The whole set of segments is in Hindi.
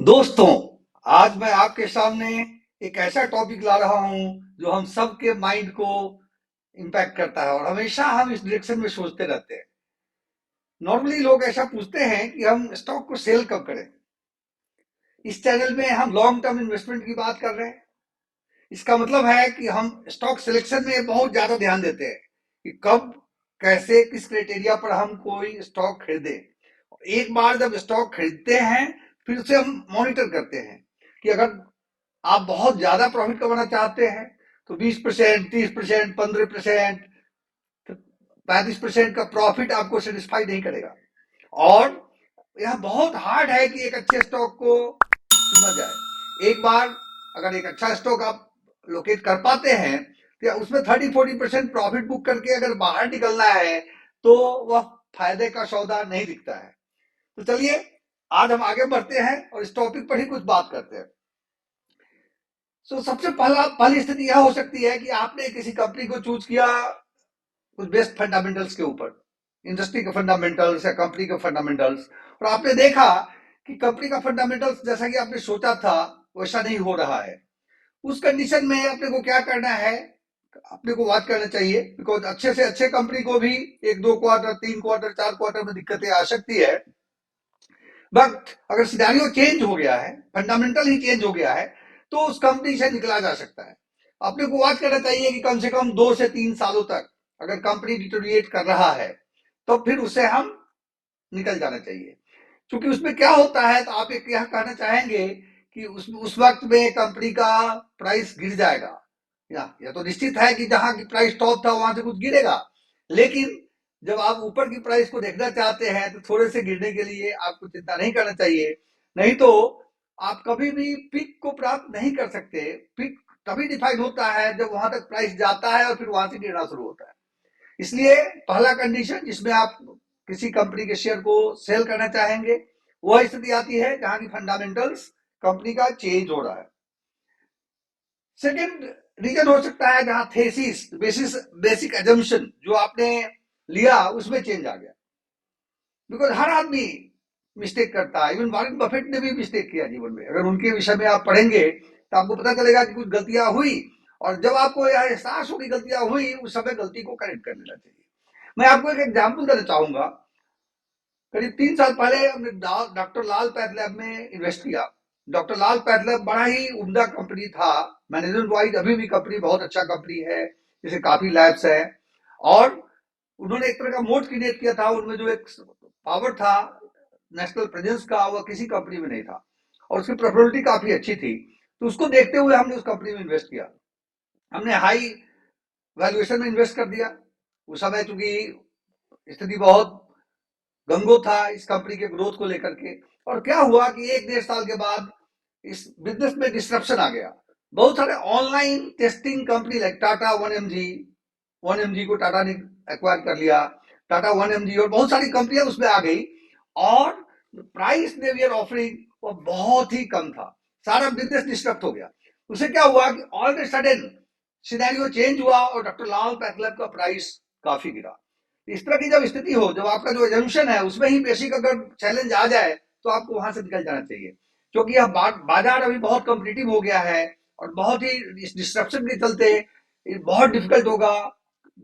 दोस्तों, आज मैं आपके सामने एक ऐसा टॉपिक ला रहा हूं जो हम सबके माइंड को इम्पैक्ट करता है और हमेशा हम इस डायरेक्शन में सोचते रहते हैं। नॉर्मली लोग ऐसा पूछते हैं कि हम स्टॉक को सेल कब करें। इस चैनल में हम लॉन्ग टर्म इन्वेस्टमेंट की बात कर रहे हैं। इसका मतलब है कि हम स्टॉक सिलेक्शन में बहुत ज्यादा ध्यान देते हैं कि कब, कैसे, किस क्राइटेरिया पर हम कोई स्टॉक खरीदे। एक बार जब स्टॉक खरीदते हैं फिर उसे हम मॉनिटर करते हैं कि अगर आप बहुत ज्यादा प्रॉफिट कमाना चाहते हैं तो 20%, 30%, 15%, 35% का प्रॉफिट आपको सेटिस्फाई नहीं करेगा। और यह बहुत हार्ड है कि एक अच्छे स्टॉक को चुना जाए। एक बार अगर एक अच्छा स्टॉक आप लोकेट कर पाते हैं तो उसमें 30-40% प्रॉफिट बुक करके अगर बाहर निकलना है तो वह फायदे का सौदा नहीं दिखता है। तो चलिए आज हम आगे बढ़ते हैं और इस टॉपिक पर ही कुछ बात करते हैं। सबसे पहली स्थिति यह हो सकती है कि आपने किसी कंपनी को चूज किया कुछ बेस्ट फंडामेंटल्स के ऊपर, इंडस्ट्री के फंडामेंटल्स या कंपनी के फंडामेंटल्स, और आपने देखा कि कंपनी का फंडामेंटल्स जैसा कि आपने सोचा था वैसा नहीं हो रहा है। उस कंडीशन में अपने को क्या करना है, अपने को वॉच करना चाहिए, बिकॉज अच्छे से अच्छे कंपनी को भी 1-2 क्वार्टर, 3 क्वार्टर, 4 क्वार्टर में दिक्कतें आ सकती है। बट अगर सिनेरियो चेंज हो गया है, फंडामेंटल ही चेंज हो गया है, तो उस कंपनी से निकला जा सकता है। अपने को वॉच करना चाहिए कि कम से कम 2 से 3 सालों तक अगर कंपनी डिटोरिएट कर रहा है तो फिर उसे हम निकल जाना चाहिए। क्योंकि उसमें क्या होता है, तो आप एक यह कहना चाहेंगे कि उस वक्त में कंपनी का प्राइस गिर जाएगा, या तो निश्चित है कि जहां की प्राइस टॉप था वहां से कुछ गिरेगा। लेकिन जब आप ऊपर की प्राइस को देखना चाहते हैं तो थोड़े से गिरने के लिए आपको चिंता नहीं करना चाहिए। नहीं तो आप कभी भी पिक को प्राप्त नहीं कर सकते। पिक तभी डिफाइन होता है जब वहां तक प्राइस जाता है और फिर वहां से गिरना शुरू होता है। इसलिए पहला कंडीशन जिसमें आप किसी कंपनी के शेयर को सेल करना चाहेंगे वह स्थिति आती है जहां की फंडामेंटल्स कंपनी का चेंज हो रहा है। सेकेंड रीजन हो सकता है जहां थेसिस बेसिक एजम्पशन जो आपने लिया उसमें चेंज आ गया। बिकॉज हर आदमी मिस्टेक करता है, इवन वॉरेन बफेट ने भी मिस्टेक किया जीवन में। अगर उनके विषय में आप पढ़ेंगे तो आपको पता चलेगा कि कुछ गलतियां हुई, और जब आपको यह एहसास हो कि गलतियां हुई उस समय गलती को करेक्ट कर लेना चाहिए। मैं आपको एक एग्जाम्पल देना चाहूंगा। करीब 3 साल पहले हमने डॉक्टर लाल पैथलैब में इन्वेस्ट किया। डॉक्टर लाल पैथलैब बड़ा ही उम्दा कंपनी था। मैनेजमेंट वाइज अभी भी कंपनी बहुत अच्छा कंपनी है, जैसे काफी लैब्स है। और उन्होंने एक तरह का मोड क्रिएट किया था, उनमें जो एक पावर था नेशनल प्रेजेंस का, वह किसी कंपनी में नहीं था, और उसकी प्रॉफिटेबिलिटी काफी अच्छी थी। तो उसको देखते हुए हमने उस कंपनी में इन्वेस्ट किया। हमने हाई वैल्यूएशन में इन्वेस्ट कर दिया। उस समय चूंकि स्थिति बहुत गंगो था इस कंपनी के ग्रोथ को लेकर के। और क्या हुआ कि 1-1.5 साल के बाद इस बिजनेस में डिस्ट्रप्शन आ गया। बहुत सारे online testing company like Tata 1mg को टाटा ने एक्वायर कर लिया, टाटा 1mg और बहुत सारी कंपनियां उसमें आ गई। और price they we are offering वो बहुत ही कम था। सारा बिजनेस डिस्टर्ब हो गया। उसे क्या हुआ कि all of sudden scenario change हुआ और डॉक्टर लाल पैथलैब का प्राइस काफी गिरा। इस तरह की जब स्थिति हो, जब आपका जो एजम्पशन है उसमें ही बेसिक अगर चैलेंज आ जाए तो आपको वहां से निकल जाना चाहिए। क्योंकि यह बाजार अभी बहुत कॉम्पिटिटिव हो गया है और बहुत ही इस डिस्ट्रप्शन के चलते बहुत डिफिकल्ट होगा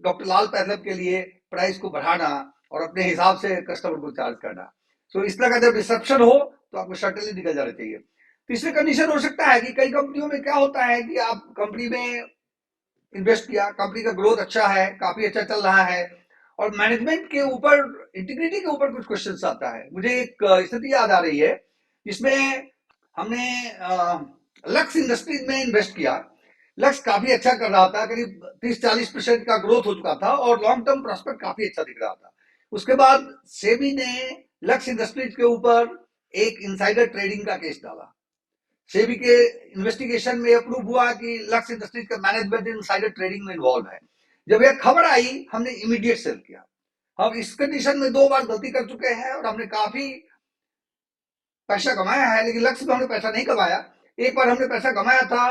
डॉक्टर लाल पैथलैब के लिए प्राइस को बढ़ाना और अपने हिसाब से कस्टमर को चार्ज करना। इस तरह का जब डिस्ट्रप्शन हो तो आपको सर्टेनली निकल जाना चाहिए। तीसरी कंडीशन हो सकता है कि कई कंपनियों में क्या होता है कि आप कंपनी में इन्वेस्ट किया, कंपनी का ग्रोथ अच्छा है, काफी अच्छा चल रहा है, और मैनेजमेंट के ऊपर, इंटीग्रिटी के ऊपर कुछ क्वेश्चन आता है। मुझे एक स्थिति याद आ रही है जिसमें हमने लक्स इंडस्ट्रीज में इन्वेस्ट किया। लक्स काफी अच्छा कर रहा था, करीब 30-40% का ग्रोथ हो चुका था और लॉन्ग टर्म प्रोस्पेक्ट काफी अच्छा दिख रहा था। उसके बाद सेबी ने लक्स इंडस्ट्रीज के ऊपर एक इनसाइडर ट्रेडिंग का केस डाला। सेबी के इन्वेस्टिगेशन में अप्रूव हुआ कि लक्स इंडस्ट्रीज का मैनेजमेंट इनसाइडर ट्रेडिंग में इन्वॉल्व है। जब यह खबर आई हमने इमीडिएट सेल किया। हम इस कंडीशन में 2 बार गलती कर चुके हैं और हमने काफी पैसा कमाया है, लेकिन लक्ष्य में हमने पैसा नहीं कमाया। एक बार हमने पैसा कमाया था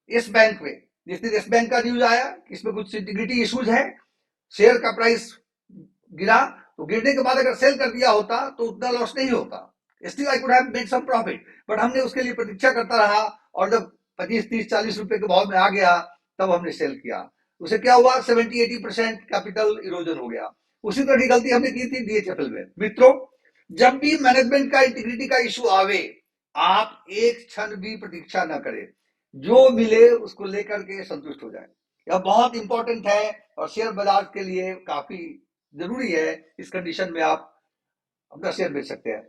इस बैंक में, जिस दिन इस बैंक का न्यूज आया कि इसमें कुछ इंटीग्रिटी इश्यूज है, शेयर का प्राइस गिरा। तो गिरने के बाद अगर सेल कर दिया होता तो उतना लॉस नहीं होता। Still I could have made some profit, but हमने उसके लिए प्रतीक्षा करता रहा और जब 25, 30, 40 रुपए के भाव में आ गया तब हमने सेल किया। उसे क्या हुआ, 70-80% कैपिटल इरोजन हो गया। उसी तरह की गलती हमने की थी DHFL में। मित्रों, जब भी मैनेजमेंट का इंटीग्रिटी का इशू आवे, आप एक क्षण भी प्रतीक्षा न करें, जो मिले उसको लेकर के संतुष्ट हो जाए। यह बहुत इंपॉर्टेंट है और शेयर बाजार के लिए काफी जरूरी है। इस कंडीशन में आप अपना शेयर बेच सकते हैं।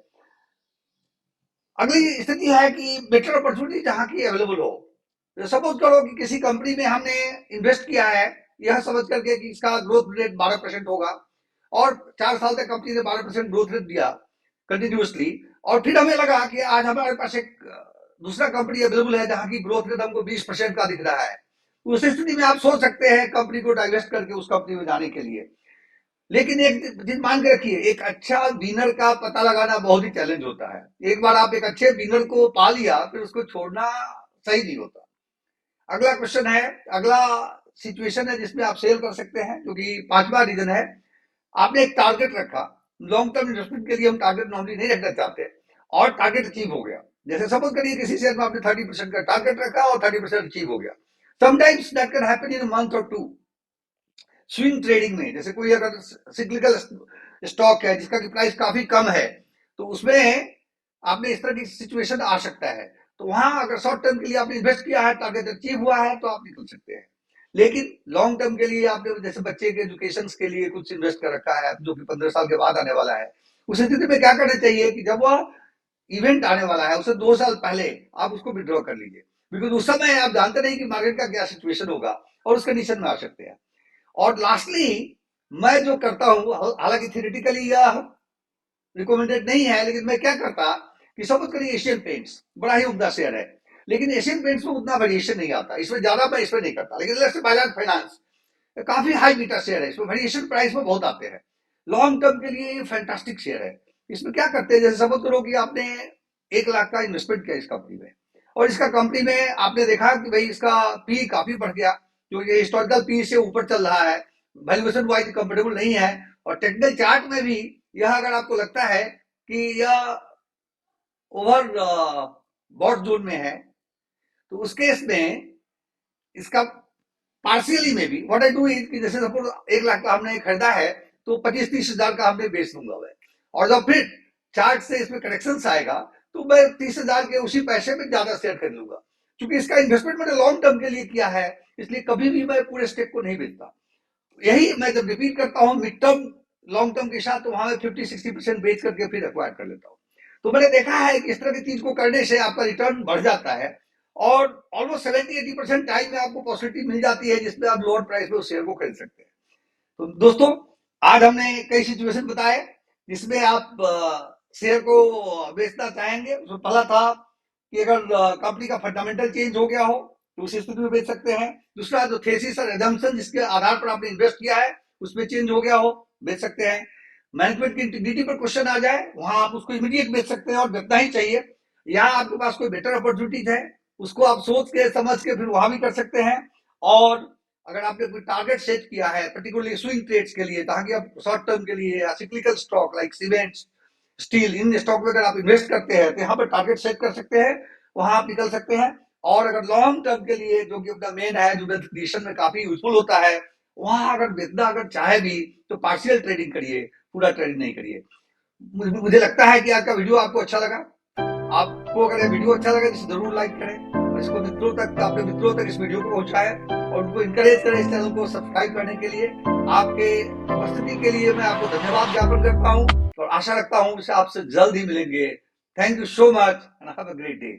अगली स्थिति है कि बेटर अपॉर्चुनिटी जहां की अवेलेबल हो। सपोज करो कि किसी कंपनी में हमने इन्वेस्ट किया है, यह समझ करके कि इसका ग्रोथ रेट 12% होगा, और 4 साल तक कंपनी ने 12% ग्रोथ रेट दिया कंटिन्यूअसली, और फिर हमें लगा कि आज हमारे पास एक दूसरा कंपनी अवेलेबल है जहां की ग्रोथ रेट हमको 20% का दिख रहा है। उस स्थिति में आप सोच सकते हैं कंपनी को डाइवेस्ट करके उस कंपनी में जाने के लिए। लेकिन एक चीज मान के रखिए, एक अच्छा विनर का पता लगाना बहुत ही चैलेंज होता है। एक बार आप एक अच्छे विनर को पा लिया, फिर उसको छोड़ना सही नहीं होता। अगला क्वेश्चन है, अगला सिचुएशन है जिसमें आप सेल कर सकते हैं, क्योंकि 5वां रीजन है, आपने एक टारगेट रखा। लॉन्ग टर्म इन्वेस्टमेंट के लिए हम टारगेट नॉर्मली नहीं रखना चाहते, और टारगेट अचीव हो गया। जैसे सपोज करिए किसी शेयर में आपने 30% का टारगेट रखा और 30% अचीव हो गया। Sometimes that can happen in a month और 2। स्विंग ट्रेडिंग में, जैसे कोई अगर सिक्लिकल स्टॉक है जिसका की प्राइस काफी कम है, तो उसमें आपने इस तरह की सिचुएशन आ सकता है। तो वहां अगर शॉर्ट टर्म के लिए आपने इन्वेस्ट किया है, टारगेट अचीव हुआ है, तो आप निकल सकते हैं। लेकिन लॉन्ग टर्म के लिए आपने जैसे बच्चे के एजुकेशन के लिए कुछ इन्वेस्ट कर रखा है जो कि 15 साल के बाद आने वाला है, उस स्थिति में क्या करना चाहिए कि जब वह इवेंट आने वाला है उससे 2 साल पहले आप उसको विड्रॉ कर लीजिए, बिकॉज उस समय आप जानते नहीं कि मार्केट का क्या सिचुएशन होगा और उस कंडीशन में आ सकते हैं। और लास्टली मैं जो करता हूं, हालांकि थियोरेटिकली यह रिकमेंडेड नहीं है, लेकिन मैं क्या करता कि सपोज करिए एशियन पेंट्स बड़ा ही उम्दा शेयर है, लेकिन एशियन पेंट्स में उतना वेरिएशन नहीं आता, इसमें ज्यादा मैं इसमें नहीं करता। लेकिन जैसे बजाज फाइनेंस काफी हाई बीटा शेयर है, इसमें वेरिएशन प्राइस में बहुत आते हैं। लॉन्ग टर्म के लिए ये फैंटास्टिक शेयर है। इसमें क्या करते हैं, जैसे सपोज करो कि आपने 1 लाख का इन्वेस्टमेंट किया इस कंपनी में, और इसका कंपनी में आपने देखा कि भाई इसका पी काफी बढ़ गया, जो ये हिस्टोरिकल पी से ऊपर चल रहा है, वैल्यूएशन वाइज कंफर्टेबल नहीं है, और टेक्निकल चार्ट में भी यह अगर आपको लगता है कि यह ओवर बॉट जोन में है, तो उस केस में इसका पार्शियली में भी व्हाट आई डू इज कि जैसे सपोज 1 लाख का हमने खरीदा है, तो 25-30 हजार का हमने बेच दूंगा मैं, और जब फिर चार्ट से इसमें करेक्शन आएगा तो मैं 30 हजार के उसी पैसे में ज्यादा शेयर खरीद लूंगा। क्योंकि इसका इन्वेस्टमेंट मैंने लॉन्ग टर्म के लिए किया है, इसलिए कभी भी मैं पूरे स्टेक को नहीं बेचता। यही मैं जब रिपीट करता हूँ मिड टर्म लॉन्ग टर्म के साथ, तो वहां मैं 50-60% बेच करके फिर एक्वायर कर लेता हूँ। तो मैंने देखा है कि इस तरह की चीज को करने से आपका रिटर्न बढ़ जाता है, और ऑलमोस्ट 70-80% टाइम में आपको पॉजिटिव मिल जाती है, जिसमें आप लोअर प्राइस में उस शेयर को खरीद सकते हैं। तो दोस्तों, आज हमने कई सिचुएशन बताए जिसमें आप शेयर को बेचना चाहेंगे। उसमें पहला था कि अगर कंपनी का फंडामेंटल चेंज हो गया हो तो उस स्थिति में बेच सकते हैं। दूसरा, जो थेसिस और एजम्पशन जिसके आधार पर आपने इन्वेस्ट किया है उसमें चेंज हो गया हो, बेच सकते हैं। मैनेजमेंट की इंटीग्रिटी पर क्वेश्चन आ जाए, वहां आप उसको इमीडिएट बेच सकते हैं और बेचना ही चाहिए। यहाँ आपके पास कोई बेटर अपॉर्चुनिटीज है, उसको आप सोच के समझ के फिर वहां भी कर सकते हैं। और अगर आपने कोई टारगेट सेट किया है पर्टिकुलरली स्विंग ट्रेड्स के लिए, ताकि आप शॉर्ट टर्म के लिए या cyclical stock like cements, steel, in stock में अगर आप इन्वेस्ट करते हैं तो यहाँ पर टारगेट सेट कर सकते हैं, वहां आप निकल सकते हैं। और अगर लॉन्ग टर्म के लिए जो कि अपना मेन है, जो कंडीशन में काफी यूजफुल होता है, वहां अगर बेचना अगर चाहे भी तो पार्शियल ट्रेडिंग करिए, पूरा ट्रेडिंग नहीं करिए। मुझे लगता है कि आज का वीडियो आपको अच्छा लगा। आपको अगर ये वीडियो अच्छा लगे तो जरूर लाइक करें और इसको मित्रों तक, अपने मित्रों तक इस वीडियो को पहुंचाएं और उनको इंकरेज करें इस चैनल को सब्सक्राइब करने के लिए। आपके उपस्थिति के लिए मैं आपको धन्यवाद ज्ञापन करता हूं और आशा रखता हूं कि आपसे जल्द ही मिलेंगे। Thank you so much and have a great day.